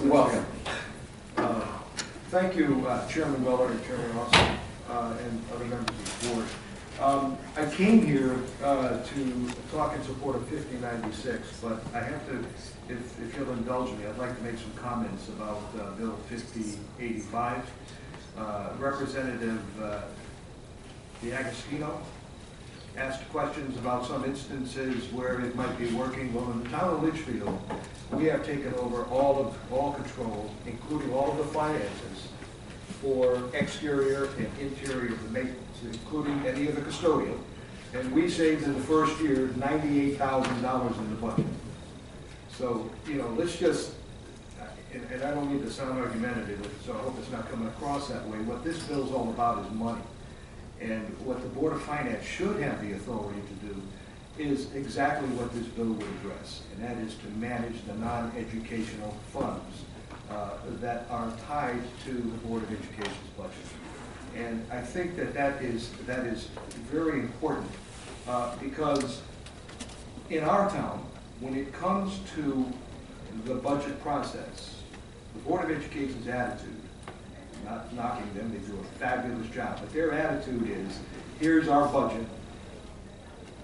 Welcome. Thank you, Chairman Weller and Chairman Austin, and other members of the board. I came here to talk in support of 5096, but I have to, if you'll indulge me, I'd like to make some comments about Bill 5085. Representative D'Agostino asked questions about some instances where it might be working. Well, in the town of Litchfield, we have taken over all control, including all of the finances for exterior and interior of the maintenance, including any of the custodial. And we saved in the first year $98,000 in the budget. So, you know, let's just, and I don't mean to sound argumentative, so I hope it's not coming across that way. What this bill's all about is money. And what the Board of Finance should have the authority to do is exactly what this bill would address, and that is to manage the non-educational funds that are tied to the Board of Education's budget. And I think that is very important because in our town, when it comes to the budget process, the Board of Education's attitude, not knocking them, they do a fabulous job, but their attitude is, here's our budget,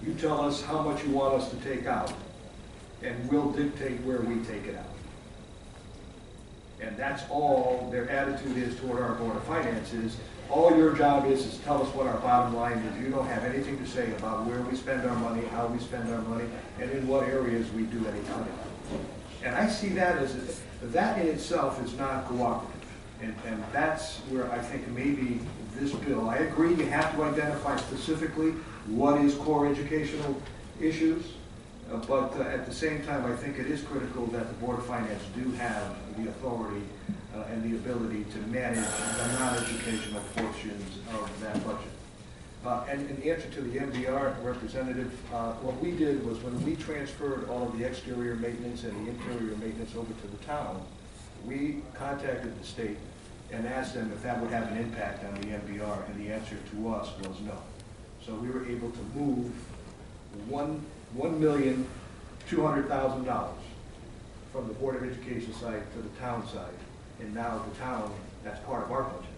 you tell us how much you want us to take out, and we'll dictate where we take it out. And that's all their attitude is toward our Board of Finance is, all your job is tell us what our bottom line is. You don't have anything to say about where we spend our money, how we spend our money, and in what areas we do any cutting. And I see that as, that in itself is not cooperative. And that's where I think maybe this bill, I agree you have to identify specifically what is core educational issues, but at the same time I think it is critical that the Board of Finance do have the authority and the ability to manage the non-educational portions of that budget. And in answer to the MDR representative, what we did was when we transferred all of the exterior maintenance and the interior maintenance over to the town, we contacted the state and asked them if that would have an impact on the MBR, and the answer to us was no. So we were able to move $1,200,000 from the Board of Education side to the town side, and now the town, that's part of our budget.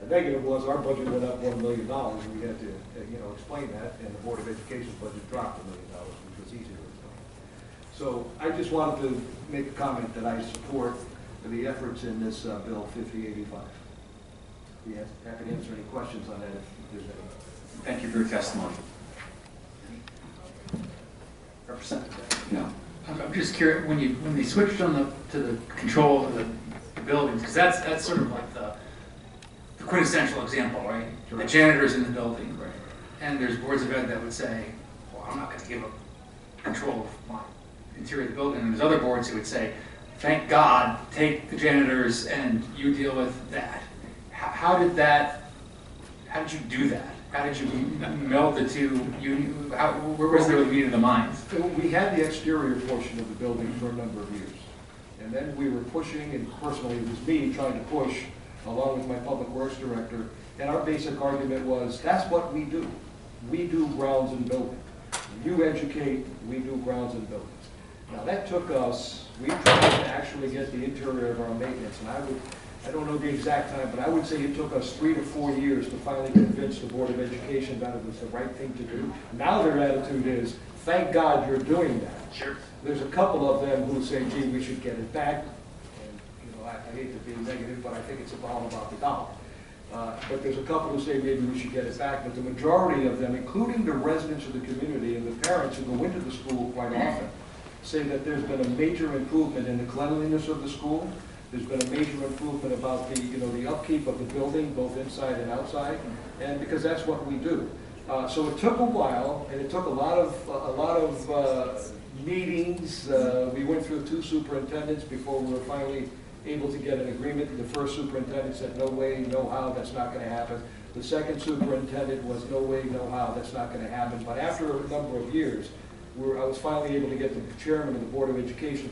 The negative was our budget went up $1 million, and we had to explain that, and the Board of Education's budget dropped $1 million, which was easier to explain. So I just wanted to make a comment that I support the efforts in this Bill 5085. We have happy to answer any questions on that if there's any. Thank you for your testimony. Representative? No. I'm just curious, when they switched on to the control of the buildings, because that's sort of like the quintessential example, right? Sure. The janitor's in the building, right? And there's boards of ed that would say, well, I'm not going to give up control of my interior of the building. And there's other boards who would say, thank God, take the janitors and you deal with that. How did you do that? How did you meld the two? Where was there the meeting of the minds? We had the exterior portion of the building for a number of years. And then we were pushing, and personally it was me trying to push, along with my public works director, and our basic argument was, that's what we do. We do grounds and building. You educate, we do grounds and buildings. Now that took us, we tried to actually get the interior of our maintenance, and I don't know the exact time, but I would say it took us 3 to 4 years to finally convince the Board of Education that it was the right thing to do. Now their attitude is, thank God you're doing that. Sure. There's a couple of them who say, gee, we should get it back. And I hate to be negative, but I think it's all about the dollar. But there's a couple who say maybe we should get it back, but the majority of them, including the residents of the community and the parents who go into the school quite often, say that there's been a major improvement in the cleanliness of the school. There's been a major improvement about the upkeep of the building, both inside and outside, and because that's what we do. So it took a while, and it took a lot of meetings. We went through 2 superintendents before we were finally able to get an agreement. The first superintendent said, no way, no how, that's not going to happen. The second superintendent was, no way, no how, that's not going to happen. But after a number of years, I was finally able to get the chairman of the Board of Education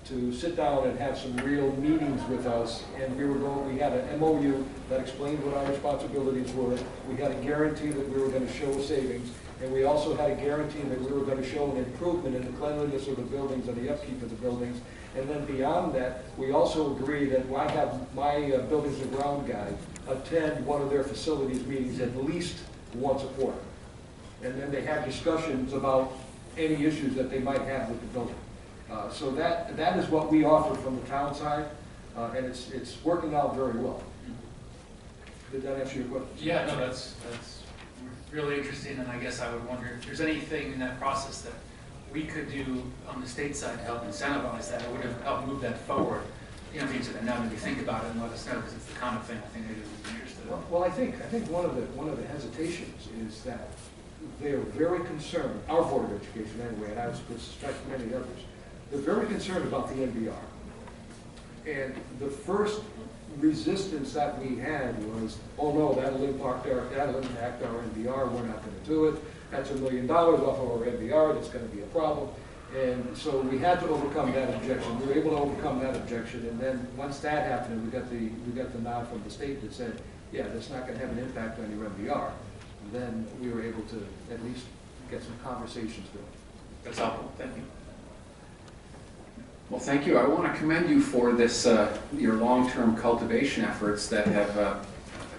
to sit down and have some real meetings with us, and we had an MOU that explained what our responsibilities were. We had a guarantee that we were going to show savings, and we also had a guarantee that we were going to show an improvement in the cleanliness of the buildings and the upkeep of the buildings. And then beyond that, we also agree that I have my buildings and ground guy attend one of their facilities meetings at least once a quarter. And then they have discussions about any issues that they might have with the building. So that is what we offer from the town side, and it's working out very well. Did that answer your question? Yeah, no, that's really interesting, and I guess I would wonder if there's anything in that process that we could do on the state side to help incentivize that, or would have helped move that forward. You know, things that now maybe think about it and let us know, because it's the kind of thing I think they would be interested in. Well, I think one of the hesitations is that they are very concerned, our Board of Education anyway, and I would suspect many others, they're very concerned about the NBR. And the first resistance that we had was, oh no, that'll impact our NBR, we're not going to do it. That's $1 million off of our NBR, that's going to be a problem. And so we had to overcome that objection. We were able to overcome that objection, and then once that happened, we got the nod from the state that said, yeah, that's not going to have an impact on your NBR. And then we were able to at least get some conversations going. That's helpful. Thank you. Well, thank you. I want to commend you for this, your long-term cultivation efforts that have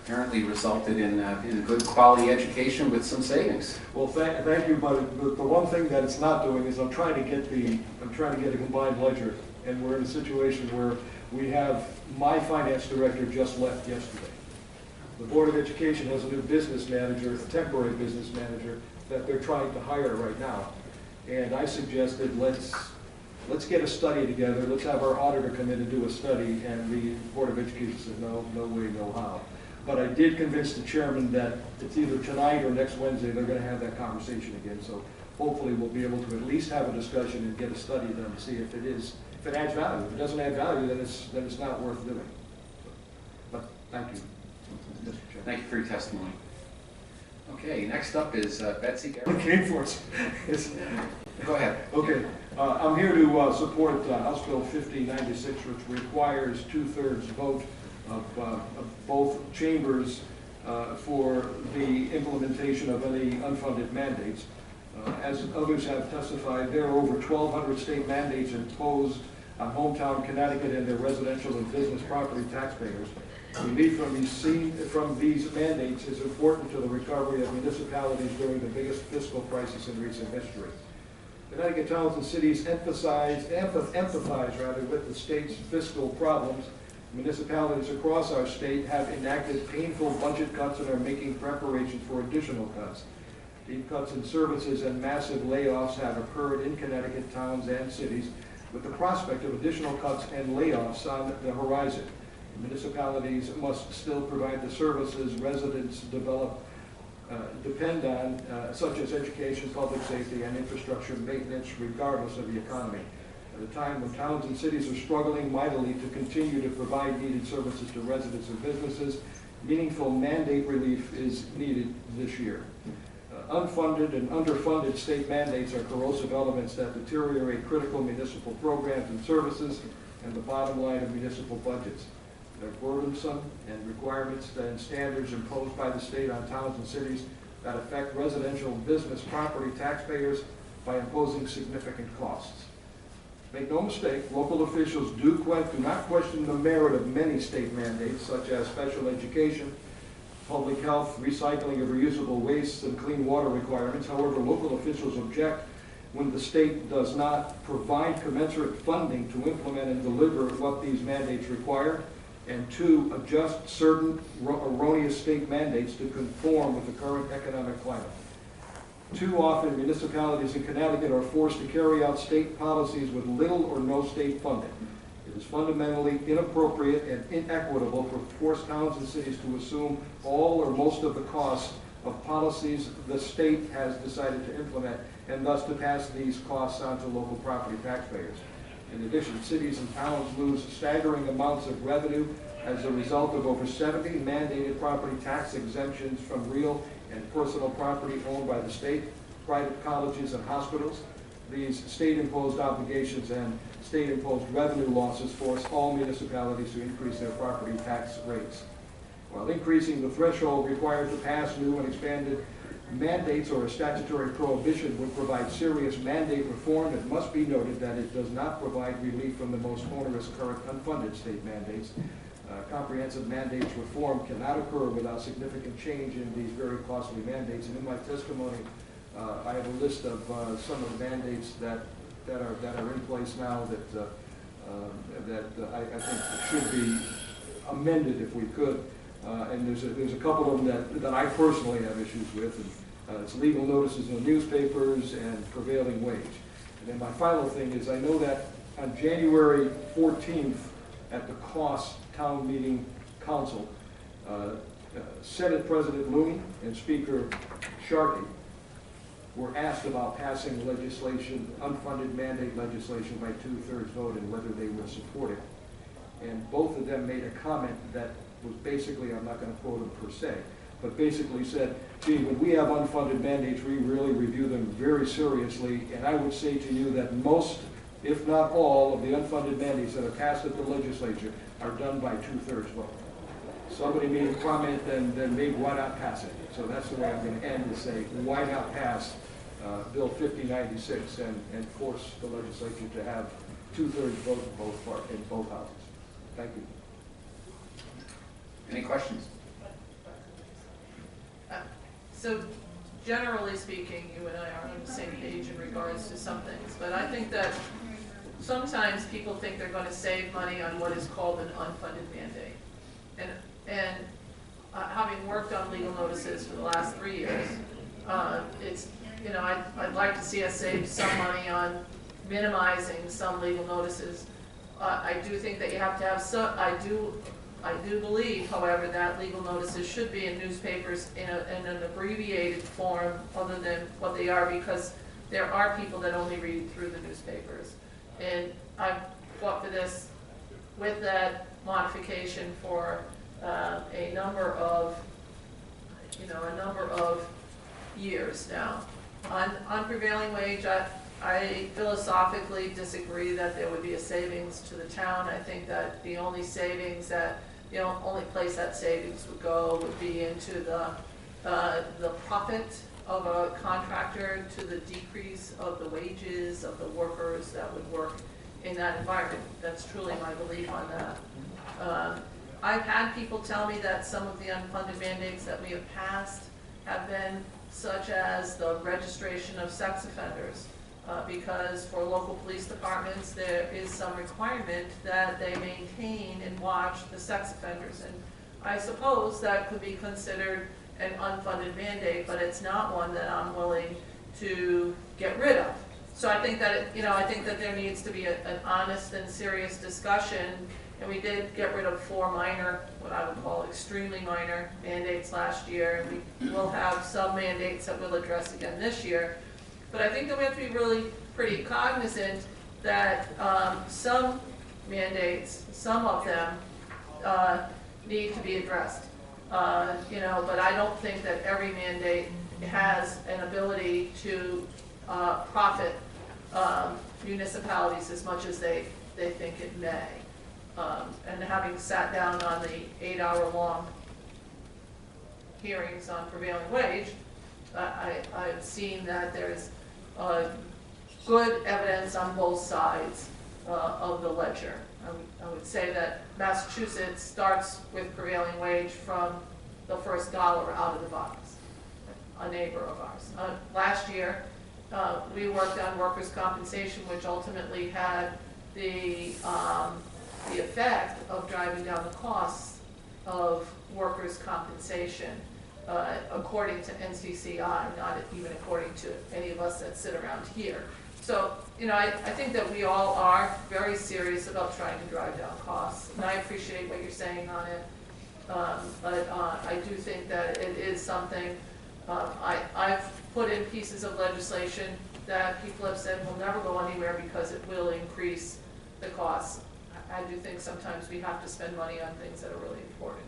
apparently resulted in good quality education with some savings. Well, thank you, but the one thing that it's not doing is I'm trying to get a combined ledger, and we're in a situation where we have my finance director just left yesterday. The Board of Education has a new business manager, a temporary business manager, that they're trying to hire right now. And I suggested let's get a study together, let's have our auditor come in and do a study, and the Board of Education said no way, no how. But I did convince the chairman that it's either tonight or next Wednesday they're going to have that conversation again. So hopefully we'll be able to at least have a discussion and get a study done to see if it adds value. If it doesn't add value, then it's not worth doing. But thank you, Mr. Chairman. Thank you for your testimony. Okay, next up is Betsy What Garrett. came for us? Go ahead. Okay, I'm here to support House Bill 5096, which requires 2/3 vote of both chambers for the implementation of any unfunded mandates. As others have testified, there are over 1,200 state mandates imposed on hometown Connecticut and their residential and business property taxpayers. Relief from these mandates is important to the recovery of municipalities during the biggest fiscal crisis in recent history. Connecticut towns and cities empathize with the state's fiscal problems. Municipalities across our state have enacted painful budget cuts and are making preparations for additional cuts. Deep cuts in services and massive layoffs have occurred in Connecticut towns and cities, with the prospect of additional cuts and layoffs on the horizon. Municipalities must still provide the services residents depend on, such as education, public safety, and infrastructure maintenance, regardless of the economy. At a time when towns and cities are struggling mightily to continue to provide needed services to residents and businesses, meaningful mandate relief is needed this year. Unfunded and underfunded state mandates are corrosive elements that deteriorate critical municipal programs and services and the bottom line of municipal budgets. They're burdensome and requirements and standards imposed by the state on towns and cities that affect residential and business property taxpayers by imposing significant costs. Make no mistake, local officials do not question the merit of many state mandates, such as special education, public health, recycling of reusable wastes, and clean water requirements. However, local officials object when the state does not provide commensurate funding to implement and deliver what these mandates require, and 2, adjust certain erroneous state mandates to conform with the current economic climate. Too often, municipalities in Connecticut are forced to carry out state policies with little or no state funding. It is fundamentally inappropriate and inequitable for forced towns and cities to assume all or most of the costs of policies the state has decided to implement, and thus to pass these costs on to local property taxpayers. In addition, cities and towns lose staggering amounts of revenue as a result of over 70 mandated property tax exemptions from real and personal property owned by the state, private colleges and hospitals. These state-imposed obligations and state-imposed revenue losses force all municipalities to increase their property tax rates. While increasing the threshold required to pass new and expanded mandates or a statutory prohibition would provide serious mandate reform. It must be noted that it does not provide relief from the most onerous current unfunded state mandates. Comprehensive mandates reform cannot occur without significant change in these very costly mandates. And in my testimony, I have a list of some of the mandates that are in place now that I think should be amended if we could. And there's a couple of them that I personally have issues with. And, it's legal notices in the newspapers and prevailing wage. And then my final thing is I know that on January 14th at the COSS Town Meeting Council, Senate President Looney and Speaker Sharkey were asked about passing legislation, unfunded mandate legislation by 2/3 vote and whether they would support it. And both of them made a comment that was basically, I'm not going to quote them per se, but basically said, gee, when we have unfunded mandates, we really review them very seriously. And I would say to you that most, if not all, of the unfunded mandates that are passed at the legislature are done by 2/3 vote. Somebody made a comment, then maybe why not pass it? So that's the way I'm going to end, to say, why not pass Bill 5096 and force the legislature to have 2/3 vote in both houses. Thank you. Any questions? So generally speaking, you and I are on the same page in regards to some things, but I think that sometimes people think they're going to save money on what is called an unfunded mandate. And having worked on legal notices for the last 3 years, it's, you know, I'd like to see us save some money on minimizing some legal notices. I do think that you have to have some, I do believe, however, that legal notices should be in newspapers in an abbreviated form other than what they are, because there are people that only read through the newspapers. And I've fought for this with that modification for a number of years now. On prevailing wage, I philosophically disagree that there would be a savings to the town. I think that the only savings that, the only place that savings would go would be into the profit of a contractor to the decrease of the wages of the workers that would work in that environment. That's truly my belief on that. I've had people tell me that some of the unfunded mandates that we have passed have been such as the registration of sex offenders. Because for local police departments, there is some requirement that they maintain and watch the sex offenders. And I suppose that could be considered an unfunded mandate, but it's not one that I'm willing to get rid of. So I think that, I think that there needs to be an honest and serious discussion. And we did get rid of 4 minor, what I would call extremely minor mandates last year. And we will have some mandates that we'll address again this year. But I think that we have to be really pretty cognizant that some mandates, some of them, need to be addressed. But I don't think that every mandate has an ability to profit municipalities as much as they think it may. And having sat down on the 8-hour-long hearings on prevailing wage, I've seen that there's good evidence on both sides of the ledger. I would say that Massachusetts starts with prevailing wage from the first dollar out of the box, a neighbor of ours. Last year, we worked on workers' compensation, which ultimately had the effect of driving down the costs of workers' compensation. According to NCCI, not even according to any of us that sit around here. So, I think that we all are very serious about trying to drive down costs, and I appreciate what you're saying on it. But I do think that it is something, I've put in pieces of legislation that people have said will never go anywhere because it will increase the costs. I do think sometimes we have to spend money on things that are really important.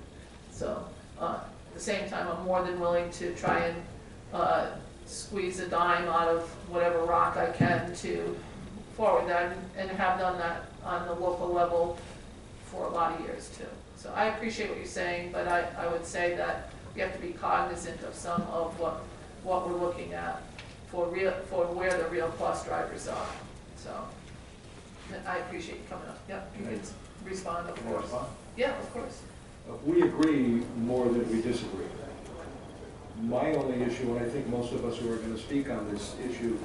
So, at the same time, I'm more than willing to try and squeeze a dime out of whatever rock I can to forward that, and have done that on the local level for a lot of years too. So I appreciate what you're saying, but I would say that we have to be cognizant of some of what what we're looking at for where the real cost drivers are, so. I appreciate you coming up, yep, you can respond, of Can I course. respond? Yeah, of course. We agree more than we disagree. My only issue, and I think most of us who are going to speak on this issue,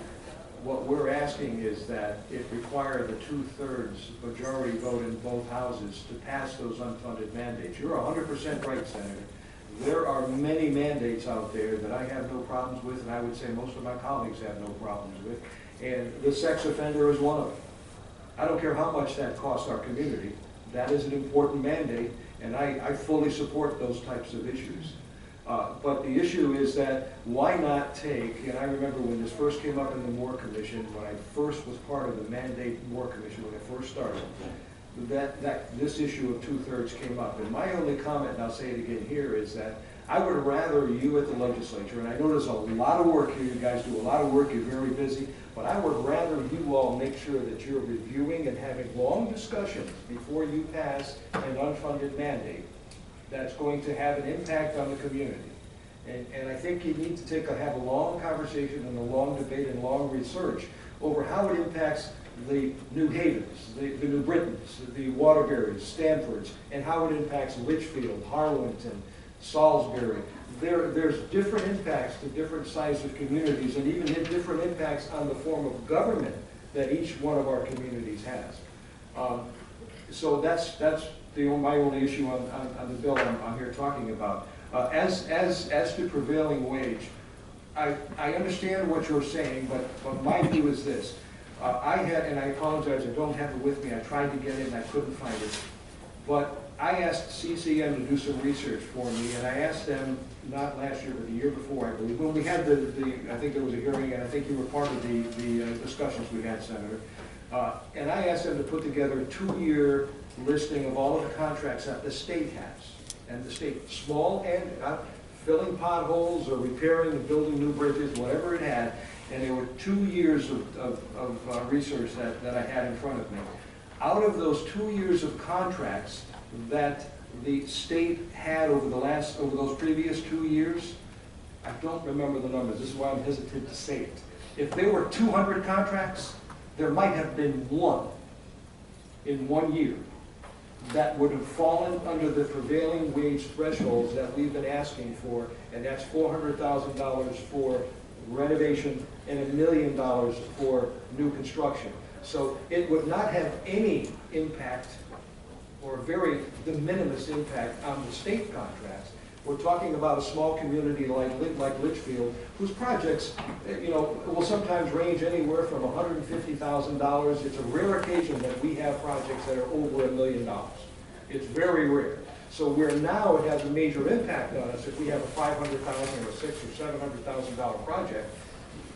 what we're asking is that it require the 2/3 majority vote in both houses to pass those unfunded mandates. You're 100% right, Senator. There are many mandates out there that I have no problems with, and I would say most of my colleagues have no problems with, and the sex offender is one of them. I don't care how much that costs our community. That is an important mandate, and I fully support those types of issues. But the issue is that why not take, and I remember when this first came up in the Moore Commission, when I first was part of the mandate Moore Commission, when I first started, that this issue of 2/3 came up. And my only comment, and I'll say it again here, is that I would rather you at the legislature, and I know there's a lot of work here, you guys do a lot of work, you're very busy, but I would rather you all make sure that you're reviewing and having long discussions before you pass an unfunded mandate that's going to have an impact on the community. And I think you need to have a long conversation and a long debate and long research over how it impacts the New Havens, the New Britons, the Waterburys, Stamfords, and how it impacts Litchfield, Harlington, Salisbury. There's different impacts to different sizes of communities, and even different impacts on the form of government that each one of our communities has. So that's my only issue on the bill I'm here talking about. As to prevailing wage, I understand what you're saying, but my view is this. I had, and I apologize, I don't have it with me, I tried to get it and I couldn't find it, but I asked CCM to do some research for me, and I asked them, not last year, but the year before, I believe, when we had I think there was a hearing, and I think you were part of the discussions we had, Senator, and I asked them to put together a 2-year listing of all of the contracts that the state has, and the state, small and filling potholes or repairing and building new bridges, whatever it had, and there were 2 years of research that I had in front of me. Out of those 2 years of contracts that the state had over those previous 2 years, I don't remember the numbers. This is why I'm hesitant to say it. If there were 200 contracts, there might have been one in 1 year that would have fallen under the prevailing wage thresholds that we've been asking for, and that's $400,000 for renovation and $1 million for new construction. So it would not have any impact, or very de minimis impact, on the state contracts. We're talking about a small community like Litchfield, whose projects, will sometimes range anywhere from $150,000. It's a rare occasion that we have projects that are over $1 million. It's very rare. So where now it has a major impact on us, if we have a $500,000 or a $600,000 or $700,000 project,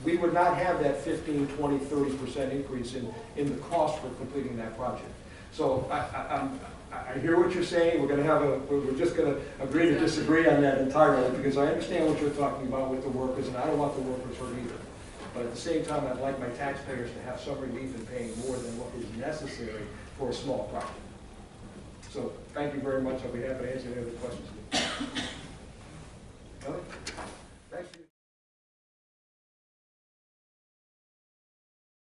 we would not have that 15, 20, 30% increase in the cost for completing that project. So I hear what you're saying. We're just going to agree to disagree on that entirely, because I understand what you're talking about with the workers, and I don't want the workers hurt either. But at the same time, I'd like my taxpayers to have some relief in paying more than what is necessary for a small project. So thank you very much. I'll be happy to answer any other questions. Kelly?